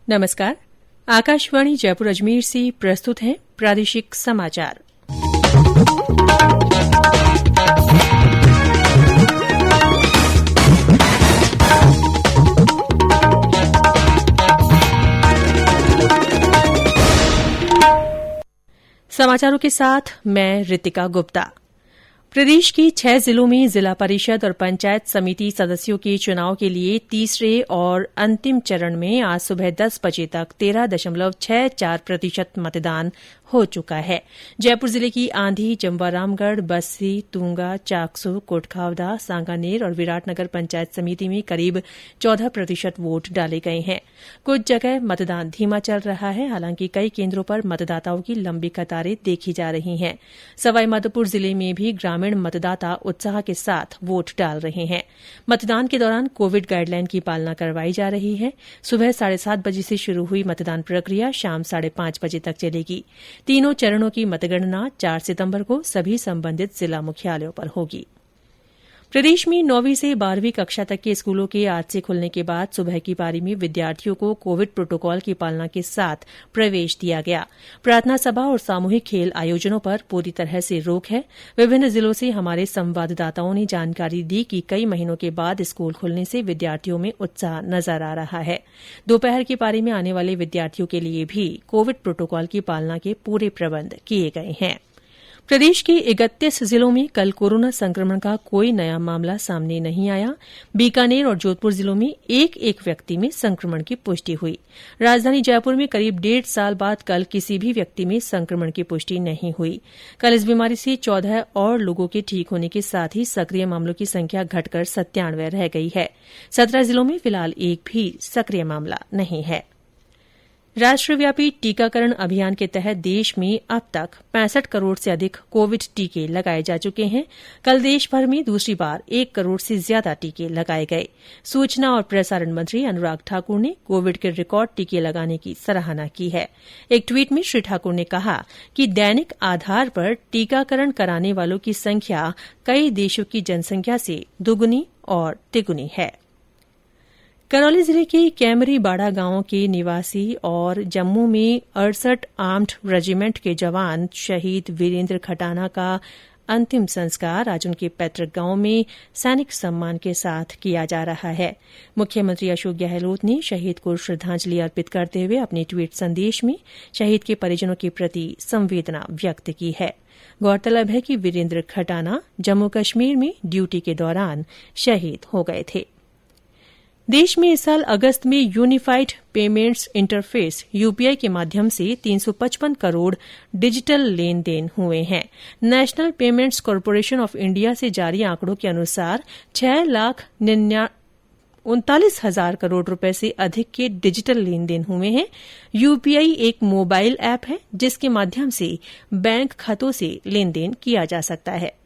नमस्कार। आकाशवाणी जयपुर अजमेर से प्रस्तुत हैं प्रादेशिक समाचार। समाचारों के साथ मैं रितिका गुप्ता। प्रदेश के 6 जिलों में जिला परिषद और पंचायत समिति सदस्यों के चुनाव के लिए तीसरे और अंतिम चरण में आज सुबह 10 बजे तक 13.64% मतदान हो चुका है। जयपुर जिले की आंधी, जमवारामगढ़, बस्सी, तूंगा, चाकसू, कोटखावदा, सांगानेर और विराटनगर पंचायत समिति में करीब 14% वोट डाले गए हैं। कुछ जगह मतदान धीमा चल रहा है, हालांकि कई केन्द्रों पर मतदाताओं की लंबी कतारें देखी जा रही हैं। सवाईमाधोपुर जिले में भी ग्रामीण मतदाता उत्साह के साथ वोट डाल रहे हैं। मतदान के दौरान कोविड गाइडलाइन की पालना करवाई जा रही है। सुबह 7:30 बजे से शुरू हुई मतदान प्रक्रिया शाम 5:30 बजे तक चलेगी। तीनों चरणों की मतगणना 4 सितंबर को सभी संबंधित जिला मुख्यालयों पर होगी। प्रदेश में 9वीं से 12वीं कक्षा तक के स्कूलों के आज से खुलने के बाद सुबह की पारी में विद्यार्थियों को कोविड प्रोटोकॉल की पालना के साथ प्रवेश दिया गया। प्रार्थना सभा और सामूहिक खेल आयोजनों पर पूरी तरह से रोक है। विभिन्न जिलों से हमारे संवाददाताओं ने जानकारी दी कि कई महीनों के बाद स्कूल खुलने से विद्यार्थियों में उत्साह नजर आ रहा है। दोपहर की पारी में आने वाले विद्यार्थियों के लिए भी कोविड प्रोटोकॉल की पालना के पूरे प्रबंध किए गए हैं। प्रदेश के 31 जिलों में कल कोरोना संक्रमण का कोई नया मामला सामने नहीं आया। बीकानेर और जोधपुर जिलों में एक व्यक्ति में संक्रमण की पुष्टि हुई। राजधानी जयपुर में करीब 1.5 साल बाद कल किसी भी व्यक्ति में संक्रमण की पुष्टि नहीं हुई। कल इस बीमारी से 14 और लोगों के ठीक होने के साथ ही सक्रिय मामलों की संख्या घटकर 97 रह गई है। 17 जिलों में फिलहाल एक भी सक्रिय मामला नहीं है। राष्ट्रव्यापी टीकाकरण अभियान के तहत देश में अब तक 65 करोड़ से अधिक कोविड टीके लगाए जा चुके हैं। कल देश भर में दूसरी बार 1 करोड़ से ज्यादा टीके लगाए गए। सूचना और प्रसारण मंत्री अनुराग ठाकुर ने कोविड के रिकॉर्ड टीके लगाने की सराहना की है। एक ट्वीट में श्री ठाकुर ने कहा कि दैनिक आधार पर टीकाकरण कराने वालों की संख्या कई देशों की जनसंख्या से दुगुनी और तिगुनी है। करौली जिले के कैमरी बाड़ा गांव के निवासी और जम्मू में 68 आर्म्ड रेजिमेंट के जवान शहीद वीरेंद्र खटाना का अंतिम संस्कार आज उनके पैतृक गांव में सैनिक सम्मान के साथ किया जा रहा है। मुख्यमंत्री अशोक गहलोत ने शहीद को श्रद्धांजलि अर्पित करते हुए अपने ट्वीट संदेश में शहीद के परिजनों के प्रति संवेदना व्यक्त की है। गौरतलब है कि वीरेंद्र खटाना जम्मू कश्मीर में ड्यूटी के दौरान शहीद हो गए थे। देश में इस साल अगस्त में यूनिफाइड पेमेंट्स इंटरफेस यूपीआई के माध्यम से 355 करोड़ डिजिटल लेन देन हुए हैं। National payments corporation of India से जारी आंकड़ों के अनुसार 6,39,000 करोड़ रुपए से अधिक के डिजिटल लेन देन हुए हैं। यूपीआई एक मोबाइल ऐप है जिसके माध्यम से बैंक खातों से लेन देन किया जा सकता है।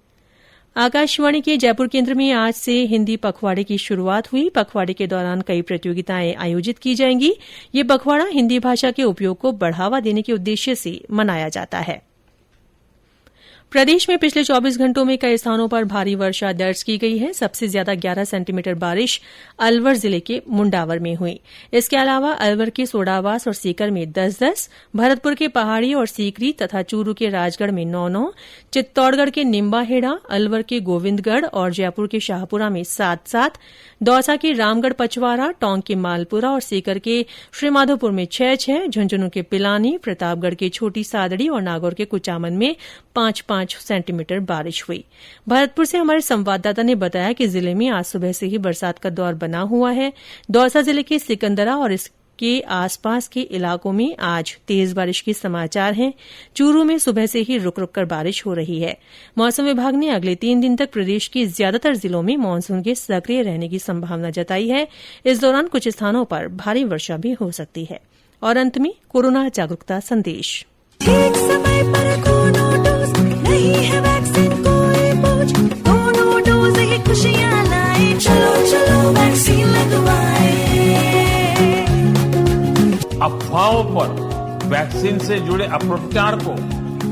आकाशवाणी के जयपुर केंद्र में आज से हिन्दी पखवाड़े की शुरूआत हुई। पखवाड़े के दौरान कई प्रतियोगिताएं आयोजित की जाएंगी। ये पखवाड़ा हिन्दी भाषा के उपयोग को बढ़ावा देने के उद्देश्य से मनाया जाता है। प्रदेश में पिछले 24 घंटों में कई स्थानों पर भारी वर्षा दर्ज की गई है। सबसे ज्यादा 11 सेंटीमीटर बारिश अलवर जिले के मुंडावर में हुई। इसके अलावा अलवर के सोडावास और सीकर में 10-10, भरतपुर के पहाड़ी और सीकरी तथा चूरू के राजगढ़ में 9-9, चित्तौड़गढ़ के निम्बाहेड़ा, अलवर के गोविंदगढ़ और जयपुर के शाहपुरा में 7-7, दौसा के रामगढ़ पचवारा, टोंक के मालपुरा और सीकर के श्रीमाधोपुर में 6-6, झुंझुनू के पिलानी, प्रतापगढ़ के छोटी सादड़ी और नागौर के कुचामन में 5-5 सेंटीमीटर बारिश हुई। भरतपुर से हमारे संवाददाता ने बताया कि जिले में आज सुबह से ही बरसात का दौर बना हुआ है। दौसा जिले के सिकंदरा और इसके आसपास के इलाकों में आज तेज बारिश के समाचार हैं। चूरू में सुबह से ही रुक रुक कर बारिश हो रही है। मौसम विभाग ने अगले 3 दिन तक प्रदेश के ज्यादातर जिलों में मानसून के सक्रिय रहने की संभावना जताई है। इस दौरान कुछ स्थानों पर भारी वर्षा भी हो सकती है। और अंत में कोरोना जागरूकता संदेश। एक समय पर दोनों डोज नहीं है वैक्सीन कोई बोझ, दोनों डोज ही खुशियां लाए, चलो चलो वैक्सीन लगवाए। अफवाहों पर वैक्सीन से जुड़े अपप्रचार को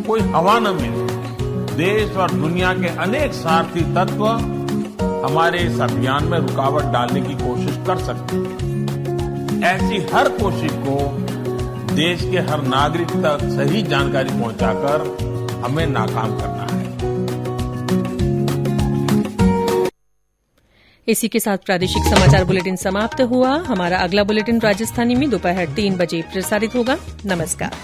कोई हवा न मिले। देश और दुनिया के अनेक स्वार्थी तत्व हमारे इस अभियान में रुकावट डालने की कोशिश कर सकते हैं, ऐसी हर कोशिश को देश के हर नागरिक तक सही जानकारी पहुंचाकर हमें नाकाम करना है। इसी के साथ प्रादेशिक समाचार बुलेटिन समाप्त हुआ। हमारा अगला बुलेटिन राजस्थानी में दोपहर 3 बजे प्रसारित होगा। नमस्कार।